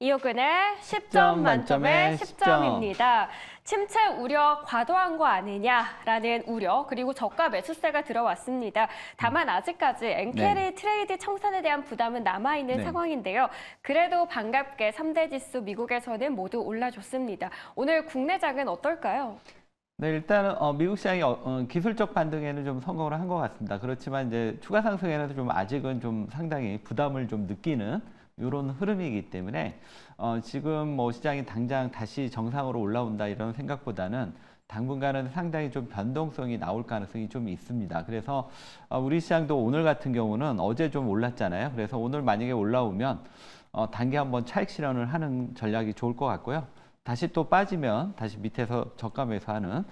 이호근의 10점 10점 만점에 만점에 10점입니다. 침체 우려 과도한 거 아니냐라는 우려 그리고 저가 매수세가 들어왔습니다. 다만 아직까지 엔캐리 트레이드 청산에 대한 부담은 남아있는 네. 상황인데요. 그래도 반갑게 3대 지수 미국에서는 모두 올라줬습니다. 오늘 국내장은 어떨까요? 네, 일단은 미국 시장이 기술적 반등에는 좀 성공을 한 것 같습니다. 그렇지만 이제 추가 상승에는 좀 아직은 좀 상당히 부담을 좀 느끼는 이런 흐름이기 때문에 지금 뭐 시장이 당장 다시 정상으로 올라온다 이런 생각보다는 당분간은 상당히 좀 변동성이 나올 가능성이 좀 있습니다. 그래서 우리 시장도 오늘 같은 경우는 어제 좀 올랐잖아요. 그래서 오늘 만약에 올라오면 단기 한번 차익 실현을 하는 전략이 좋을 것 같고요. 다시 또 빠지면 다시 밑에서 저가 매수하는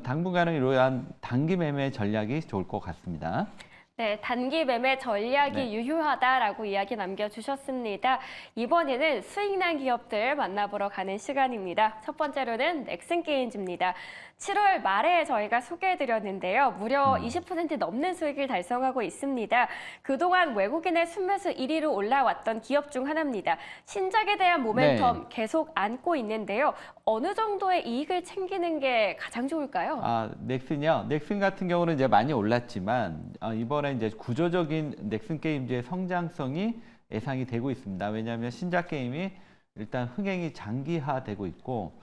당분간은 이러한 단기 매매 전략이 좋을 것 같습니다. 네, 단기 매매 전략이 네. 유효하다라고 이야기 남겨주셨습니다. 이번에는 수익난 기업들 만나보러 가는 시간입니다. 첫 번째로는 넥슨게임즈입니다. 7월 말에 저희가 소개해드렸는데요. 무려 20% 넘는 수익을 달성하고 있습니다. 그동안 외국인의 순매수 1위로 올라왔던 기업 중 하나입니다. 신작에 대한 모멘텀 계속 안고 있는데요. 어느 정도의 이익을 챙기는 게 가장 좋을까요? 넥슨이요. 넥슨 같은 경우는 이제 많이 올랐지만 이번에 이제 구조적인 넥슨 게임즈의 성장성이 예상이 되고 있습니다. 왜냐하면 신작 게임이 일단 흥행이 장기화되고 있고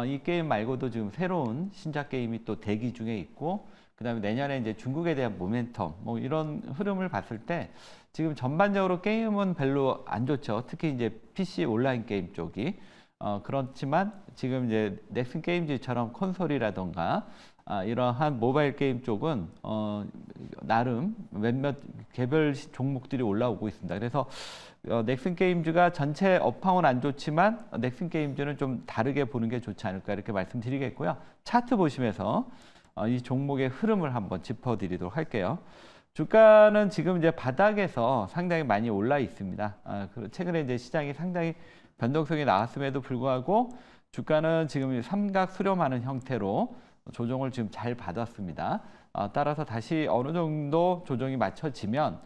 이 게임 말고도 지금 새로운 신작 게임이 또 대기 중에 있고 그다음에 내년에 이제 중국에 대한 모멘텀 뭐 이런 흐름을 봤을 때 지금 전반적으로 게임은 별로 안 좋죠. 특히 이제 PC 온라인 게임 쪽이 그렇지만 지금 이제 넥슨 게임즈처럼 콘솔이라던가 이러한 모바일 게임 쪽은 나름 몇몇 개별 종목들이 올라오고 있습니다. 그래서 넥슨 게임즈가 전체 업황은 안 좋지만 넥슨 게임즈는 좀 다르게 보는 게 좋지 않을까 이렇게 말씀드리겠고요. 차트 보시면서 이 종목의 흐름을 한번 짚어드리도록 할게요. 주가는 지금 이제 바닥에서 상당히 많이 올라 있습니다. 최근에 이제 시장이 상당히 변동성이 나왔음에도 불구하고 주가는 지금 삼각 수렴하는 형태로 조정을 지금 잘 받았습니다. 따라서 다시 어느 정도 조정이 맞춰지면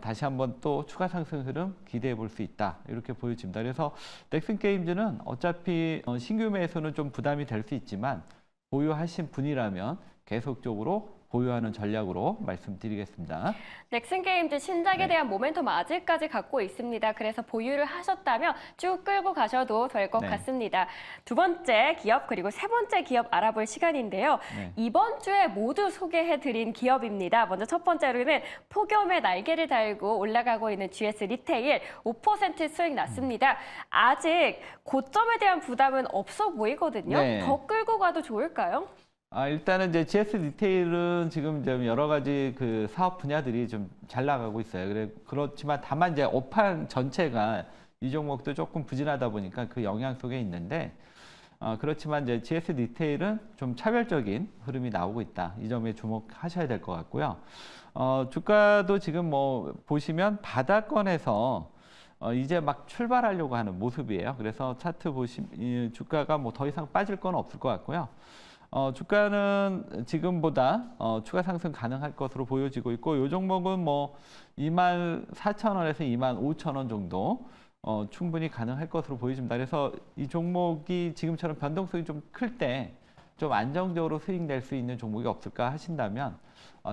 다시 한번 또 추가 상승 흐름 기대해 볼 수 있다. 이렇게 보여집니다. 그래서 넥슨 게임즈는 어차피 신규 매수는 좀 부담이 될 수 있지만 보유하신 분이라면 계속적으로 보유하는 전략으로 말씀드리겠습니다. 넥슨게임즈 신작에 대한 모멘텀 아직까지 갖고 있습니다. 그래서 보유를 하셨다면 쭉 끌고 가셔도 될 것 같습니다. 두 번째 기업 그리고 세 번째 기업 알아볼 시간인데요. 이번 주에 모두 소개해드린 기업입니다. 먼저 첫 번째로는 폭염의 날개를 달고 올라가고 있는 GS 리테일 5% 수익 났습니다. 아직 고점에 대한 부담은 없어 보이거든요. 더 끌고 가도 좋을까요? 일단은 이제 GS 리테일은 지금 좀 여러 가지 그 사업 분야들이 좀 잘 나가고 있어요. 그렇지만 다만 이제 업황 전체가 이 종목도 조금 부진하다 보니까 그 영향 속에 있는데 그렇지만 이제 GS 리테일은 좀 차별적인 흐름이 나오고 있다. 이 점에 주목하셔야 될 것 같고요. 주가도 지금 뭐 보시면 바닥권에서 이제 막 출발하려고 하는 모습이에요. 그래서 차트 보시면 주가가 뭐 더 이상 빠질 건 없을 것 같고요. 주가는 지금보다 추가 상승 가능할 것으로 보여지고 있고 이 종목은 뭐 24,000원에서 25,000원 정도 충분히 가능할 것으로 보여집니다. 그래서 이 종목이 지금처럼 변동성이 좀 클 때 좀 안정적으로 수익 낼 수 있는 종목이 없을까 하신다면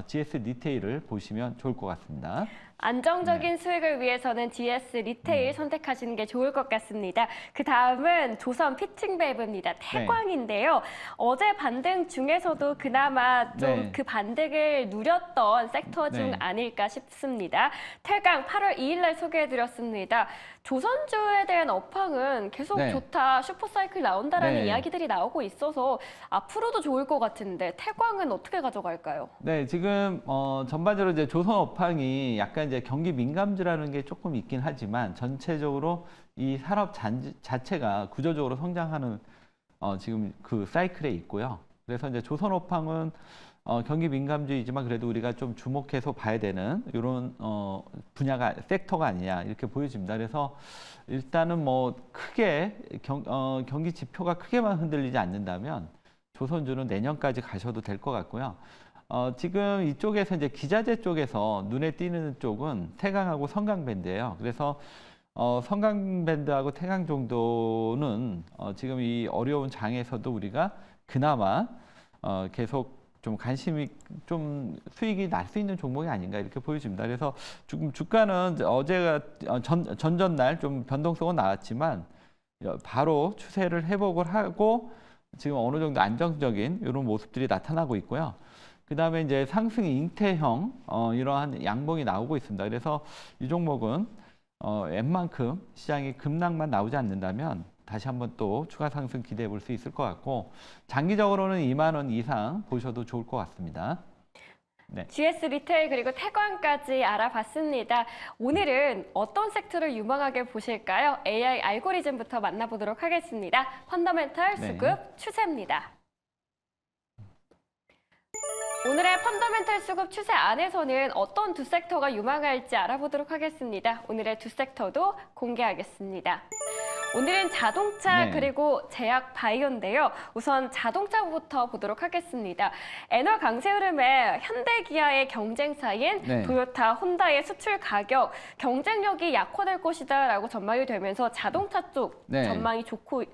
GS 리테일을 보시면 좋을 것 같습니다. 안정적인 수익을 위해서는 GS 리테일 선택하시는 게 좋을 것 같습니다. 그 다음은 조선 피팅밸브입니다. 태광인데요. 어제 반등 중에서도 그나마 좀 그 반등을 누렸던 섹터 중 아닐까 싶습니다. 태광 8월 2일 날 소개해드렸습니다. 조선주에 대한 업황은 계속 좋다, 슈퍼사이클 나온다라는 이야기들이 나오고 있어서 앞으로도 좋을 것 같은데 태광은 어떻게 가져갈까요? 네, 지금 전반적으로 이제 조선 업황이 약간 이제 경기 민감주라는 게 조금 있긴 하지만 전체적으로 이 산업 자체가 구조적으로 성장하는 지금 그 사이클에 있고요. 그래서 이제 조선 업황은 경기 민감주이지만 그래도 우리가 좀 주목해서 봐야 되는 이런 분야가 섹터가 아니냐 이렇게 보여집니다. 그래서 일단은 뭐 크게 경기 지표가 크게만 흔들리지 않는다면 조선주는 내년까지 가셔도 될 것 같고요. 지금 이쪽에서 이제 기자재 쪽에서 눈에 띄는 쪽은 태강하고 성강밴드예요. 그래서 성강밴드하고 태강 정도는 지금 이 어려운 장에서도 우리가 그나마 계속 좀 관심이 좀 수익이 날 수 있는 종목이 아닌가 이렇게 보여집니다. 그래서 지금 주가는 어제가 전전날 좀 변동성은 나왔지만 바로 추세를 회복을 하고 지금 어느 정도 안정적인 이런 모습들이 나타나고 있고요. 그 다음에 이제 상승 잉태형 이러한 양봉이 나오고 있습니다. 그래서 이 종목은 웬만큼 시장이 급락만 나오지 않는다면 다시 한번 또 추가 상승 기대해 볼 수 있을 것 같고 장기적으로는 2만 원 이상 보셔도 좋을 것 같습니다. 네. GS 리테일 그리고 태광까지 알아봤습니다. 오늘은 어떤 섹터를 유망하게 보실까요? AI 알고리즘부터 만나보도록 하겠습니다. 펀더멘털 네. 수급 추세입니다. 오늘의 펀더멘털 수급 추세 안에서는 어떤 두 섹터가 유망할지 알아보도록 하겠습니다. 오늘의 두 섹터도 공개하겠습니다. 오늘은 자동차 네. 그리고 제약 바이오인데요. 우선 자동차부터 보도록 하겠습니다. 엔화 강세 흐름에 현대 기아의 경쟁사인 네. 토요타, 혼다의 수출 가격, 경쟁력이 약화될 것이다라고 전망이 되면서 자동차 쪽 네. 전망이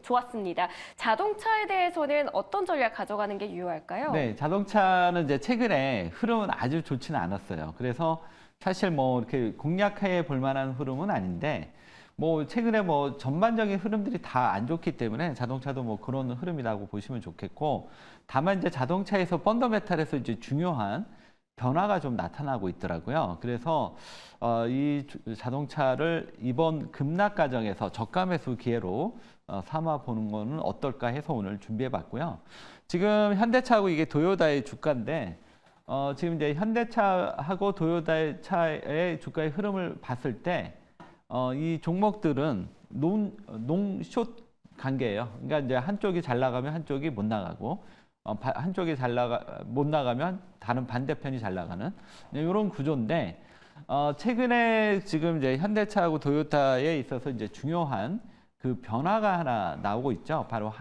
좋았습니다. 자동차에 대해서는 어떤 전략 가져가는 게 유효할까요? 네, 자동차는 이제 최근에 흐름은 아주 좋지는 않았어요. 그래서 사실 뭐 이렇게 공략해 볼 만한 흐름은 아닌데 뭐 최근에 뭐 전반적인 흐름들이 다 안 좋기 때문에 자동차도 뭐 그런 흐름이라고 보시면 좋겠고 다만 이제 자동차에서 펀더메탈에서 이제 중요한 변화가 좀 나타나고 있더라고요. 그래서 이 자동차를 이번 급락 과정에서 저가 매수 기회로 삼아 보는 거는 어떨까 해서 오늘 준비해 봤고요. 지금 현대차하고 이게 도요다의 주가인데 지금 이제 현대차하고 도요다의 차의 주가의 흐름을 봤을 때 이 종목들은 롱숏 관계예요. 그러니까 이제 한쪽이 잘 나가면 한쪽이 못 나가고 한쪽이 못 나가면 다른 반대편이 잘 나가는 이런 구조인데 최근에 지금 이제 현대차하고 도요타에 있어서 이제 중요한 그 변화가 하나 나오고 있죠. 바로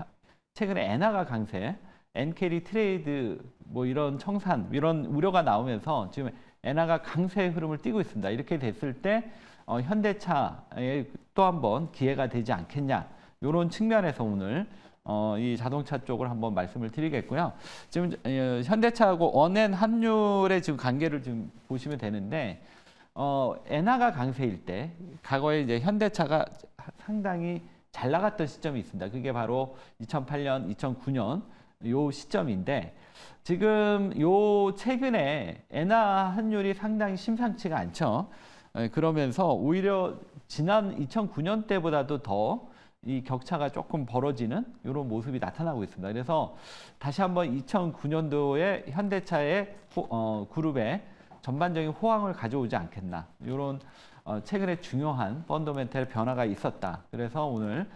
최근에 엔화가 강세, 엔캐리 트레이드 뭐 이런 청산 이런 우려가 나오면서 지금 엔화가 강세의 흐름을 띠고 있습니다. 이렇게 됐을 때 현대차에 또 한번 기회가 되지 않겠냐 이런 측면에서 오늘 이 자동차 쪽을 한번 말씀을 드리겠고요. 지금 현대차하고 원엔 환율의 지금 관계를 지금 보시면 되는데 엔화가 강세일 때 과거에 이제 현대차가 상당히 잘 나갔던 시점이 있습니다. 그게 바로 2008년, 2009년 요 시점인데 지금 요 최근에 엔화 환율이 상당히 심상치가 않죠. 그러면서 오히려 지난 2009년 때보다도 더 이 격차가 조금 벌어지는 이런 모습이 나타나고 있습니다. 그래서 다시 한번 2009년도에 현대차의 그룹에 전반적인 호황을 가져오지 않겠나 이런 최근에 중요한 펀더멘탈 변화가 있었다. 그래서 오늘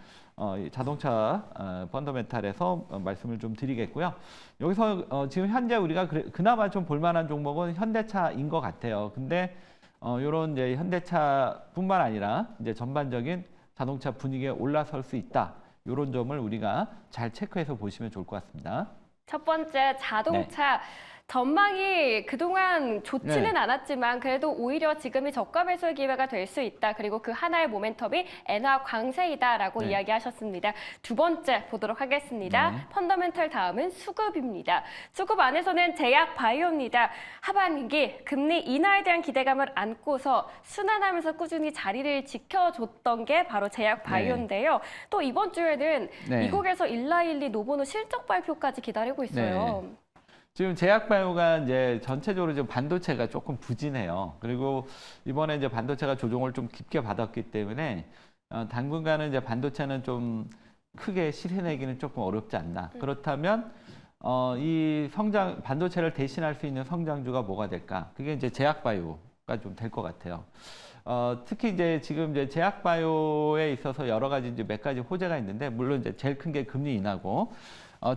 자동차 펀더멘탈에서 말씀을 좀 드리겠고요. 여기서 지금 현재 우리가 그나마 좀 볼만한 종목은 현대차인 것 같아요. 근데 이런 이제 현대차뿐만 아니라 이제 전반적인 자동차 분위기에 올라설 수 있다. 이런 점을 우리가 잘 체크해서 보시면 좋을 것 같습니다. 첫 번째 자동차. 전망이 그동안 좋지는 않았지만 그래도 오히려 지금이 저가 매수 기회가 될 수 있다. 그리고 그 하나의 모멘텀이 엔화 강세이다라고 이야기하셨습니다. 두 번째 보도록 하겠습니다. 펀더멘털 다음은 수급입니다. 수급 안에서는 제약 바이오입니다. 하반기 금리 인하에 대한 기대감을 안고서 순환하면서 꾸준히 자리를 지켜줬던 게 바로 제약 바이오인데요. 또 이번 주에는 미국에서 일라일리 노보노 실적 발표까지 기다리고 있어요. 지금 제약바이오가 이제 전체적으로 지금 반도체가 조금 부진해요. 그리고 이번에 이제 반도체가 조정을 좀 깊게 받았기 때문에 당분간은 이제 반도체는 좀 크게 실현하기는 조금 어렵지 않나. 그렇다면 이 반도체를 대신할 수 있는 성장주가 뭐가 될까? 그게 이제 제약바이오가 좀 될 것 같아요. 특히 이제 지금 이제 제약바이오에 있어서 여러 가지 이제 몇 가지 호재가 있는데 물론 이제 제일 큰 게 금리 인하고.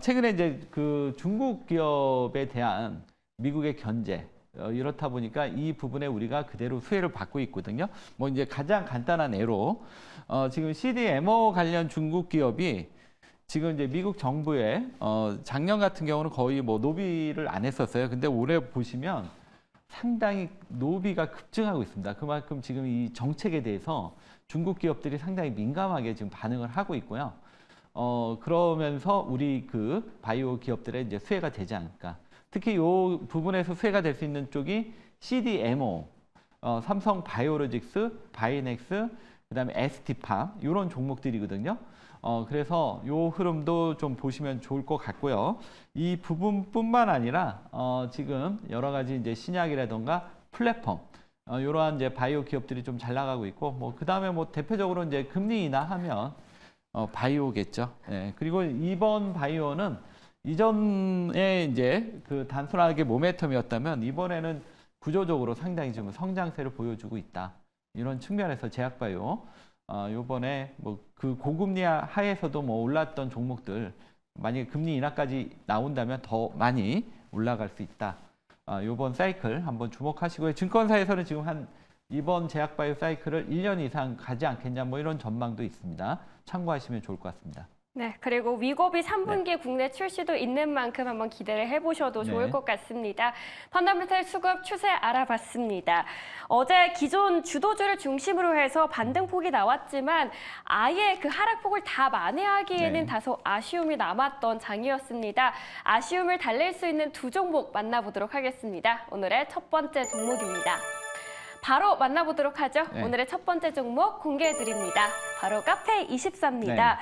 최근에 이제 그 중국 기업에 대한 미국의 견제 이렇다 보니까 이 부분에 우리가 그대로 수혜를 받고 있거든요. 뭐 이제 가장 간단한 예로 지금 CDMO 관련 중국 기업이 지금 이제 미국 정부에 작년 같은 경우는 거의 뭐 노비를 안 했었어요. 근데 올해 보시면 상당히 노비가 급증하고 있습니다. 그만큼 지금 이 정책에 대해서 중국 기업들이 상당히 민감하게 지금 반응을 하고 있고요. 그러면서 우리 그 바이오 기업들의 이제 수혜가 되지 않을까. 특히 이 부분에서 수혜가 될 수 있는 쪽이 CDMO, 삼성 바이오로직스, 바이넥스, 그다음에 ST팜 이런 종목들이거든요. 그래서 이 흐름도 좀 보시면 좋을 것 같고요. 이 부분뿐만 아니라 지금 여러 가지 이제 신약이라던가 플랫폼 이러한 이제 바이오 기업들이 좀 잘 나가고 있고 뭐 그다음에 뭐 대표적으로 이제 금리 인하하면 바이오겠죠. 예. 그리고 이번 바이오는 이전에 이제 그 단순하게 모멘텀이었다면 이번에는 구조적으로 상당히 지금 성장세를 보여주고 있다. 이런 측면에서 제약바이오 요번에 뭐 그 고금리 하에서도 뭐 올랐던 종목들 만약에 금리 인하까지 나온다면 더 많이 올라갈 수 있다. 요번 사이클 한번 주목하시고요. 증권사에서는 지금 한 이번 제약바이오 사이클을 1년 이상 가지 않겠냐 뭐 이런 전망도 있습니다. 참고하시면 좋을 것 같습니다. 네, 그리고 위고비 3분기 국내 출시도 있는 만큼 한번 기대를 해보셔도 좋을 네. 것 같습니다. 펀더멘털 수급 추세 알아봤습니다. 어제 기존 주도주를 중심으로 해서 반등폭이 나왔지만 아예 그 하락폭을 다 만회하기에는 네. 다소 아쉬움이 남았던 장이었습니다. 아쉬움을 달랠 수 있는 두 종목 만나보도록 하겠습니다. 오늘의 첫 번째 종목입니다. 바로 만나보도록 하죠. 네. 오늘의 첫 번째 종목 공개해드립니다. 바로 카페24입니다. 네.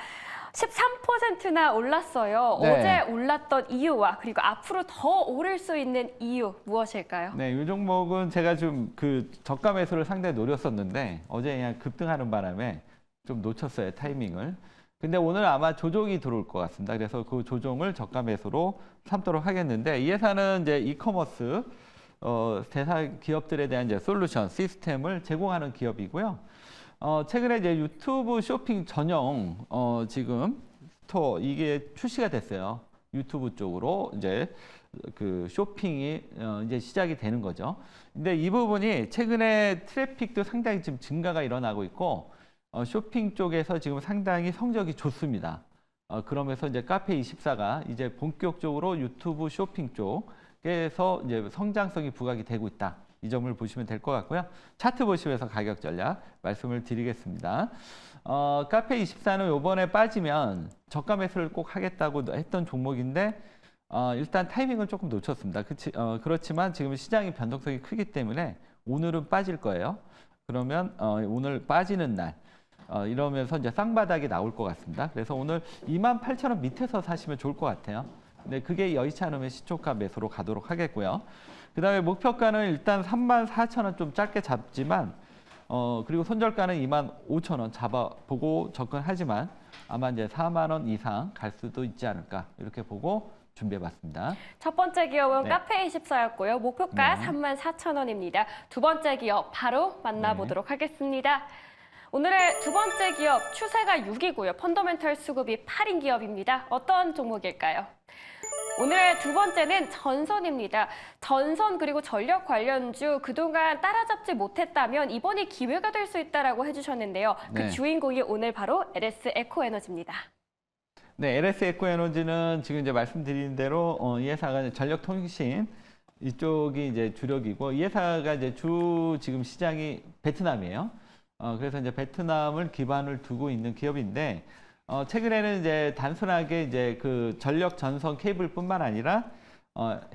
13%나 올랐어요. 네. 어제 올랐던 이유와 그리고 앞으로 더 오를 수 있는 이유 무엇일까요? 네, 이 종목은 제가 좀 그 저가 매수를 상당히 노렸었는데 어제 그냥 급등하는 바람에 좀 놓쳤어요, 타이밍을. 근데 오늘 아마 조정이 들어올 것 같습니다. 그래서 그 조정을 저가 매수로 삼도록 하겠는데 이 회사는 이제 이커머스 대사 기업들에 대한 이제 솔루션, 시스템을 제공하는 기업이고요. 최근에 이제 유튜브 쇼핑 전용 지금 스토어 이게 출시가 됐어요. 유튜브 쪽으로 이제 그 쇼핑이 이제 시작이 되는 거죠. 근데 이 부분이 최근에 트래픽도 상당히 지금 증가가 일어나고 있고 쇼핑 쪽에서 지금 상당히 성적이 좋습니다. 그러면서 이제 카페24가 이제 본격적으로 유튜브 쇼핑 쪽에서 이제 성장성이 부각이 되고 있다. 이 점을 보시면 될 것 같고요. 차트 보시면서 가격 전략 말씀을 드리겠습니다. 카페24는 이번에 빠지면 저가 매수를 꼭 하겠다고 했던 종목인데 일단 타이밍을 조금 놓쳤습니다. 그렇지만 지금 시장의 변동성이 크기 때문에 오늘은 빠질 거예요. 그러면 오늘 빠지는 날 이러면서 이제 쌍바닥이 나올 것 같습니다. 그래서 오늘 28,000원 밑에서 사시면 좋을 것 같아요. 근데 그게 여의치 않으면 시초가 매수로 가도록 하겠고요. 그 다음에 목표가는 일단 34,000원 좀 짧게 잡지만 그리고 손절가는 25,000원 잡아보고 접근하지만 아마 이제 4만 원 이상 갈 수도 있지 않을까 이렇게 보고 준비해봤습니다. 첫 번째 기업은 네. 카페24였고요. 목표가 네. 34,000원입니다. 두 번째 기업 바로 만나보도록 하겠습니다. 오늘의 두 번째 기업 추세가 6이고요. 펀더멘털 수급이 8인 기업입니다. 어떤 종목일까요? 오늘의 두 번째는 전선입니다. 전선 그리고 전력 관련주 그동안 따라잡지 못했다면 이번이 기회가 될 수 있다라고 해주셨는데요. 그 네. 주인공이 오늘 바로 LS 에코에너지입니다. 네, LS 에코에너지는 지금 이제 말씀드린 대로 이 회사가 전력통신 이쪽이 이제 주력이고 이 회사가 이제 주 지금 시장이 베트남이에요. 그래서 이제 베트남을 기반을 두고 있는 기업인데 최근에는 이제 단순하게 이제 그 전력 전선 케이블뿐만 아니라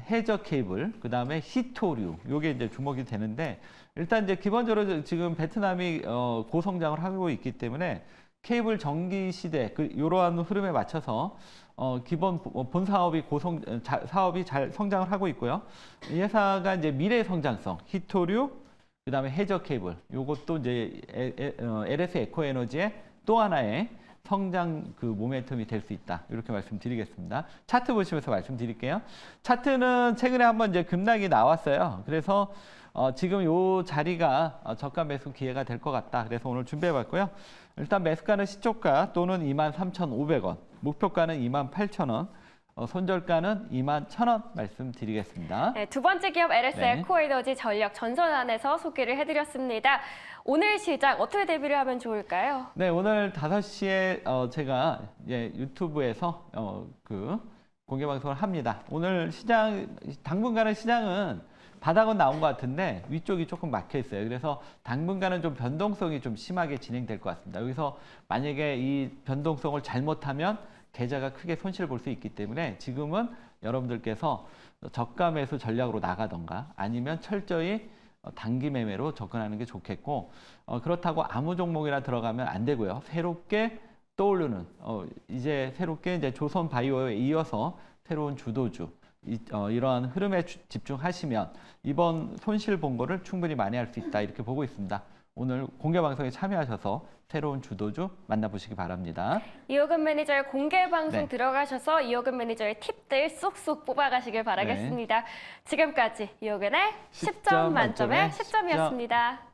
해저 케이블, 그 다음에 히토류, 요게 이제 주목이 되는데 일단 이제 기본적으로 지금 베트남이 고성장을 하고 있기 때문에 케이블 전기 시대 이러한 흐름에 맞춰서 기본 본 사업이 사업이 잘 성장을 하고 있고요. 이 회사가 이제 미래 성장성, 히토류, 그 다음에 해저 케이블, 요것도 이제 LS 에코에너지의 또 하나의 성장 그 모멘텀이 될 수 있다. 이렇게 말씀드리겠습니다. 차트 보시면서 말씀드릴게요. 차트는 최근에 한번 이제 급락이 나왔어요. 그래서 지금 요 자리가 저가 매수 기회가 될 것 같다. 그래서 오늘 준비해봤고요. 일단 매수가는 시초가 또는 23,500원, 목표가는 28,000원, 손절가는 21,000원 말씀드리겠습니다. 네, 두 번째 기업 LS 네. 에코에너지 전력 전선안에서 소개를 해드렸습니다. 오늘 시장 어떻게 대비를 하면 좋을까요? 네, 오늘 5시에 제가 유튜브에서 그 공개 방송을 합니다. 오늘 시장 당분간은 시장은 바닥은 나온 것 같은데 위쪽이 조금 막혀 있어요. 그래서 당분간은 좀 변동성이 좀 심하게 진행될 것 같습니다. 여기서 만약에 이 변동성을 잘못하면 계좌가 크게 손실을 볼 수 있기 때문에 지금은 여러분들께서 저가 매수 전략으로 나가던가 아니면 철저히 단기 매매로 접근하는 게 좋겠고, 그렇다고 아무 종목이나 들어가면 안 되고요. 새롭게 떠오르는 이제 새롭게 이제 조선 바이오에 이어서 새로운 주도주 이러한 흐름에 집중하시면 이번 손실 본 거를 충분히 만회할 수 있다 이렇게 보고 있습니다. 오늘 공개 방송에 참여하셔서 새로운 주도주 만나보시기 바랍니다. 이호근 매니저의 공개 방송 네. 들어가셔서 이호근 매니저의 팁들 쏙쏙 뽑아가시길 바라겠습니다. 지금까지 이호근의 10점 만점에 10점이었습니다.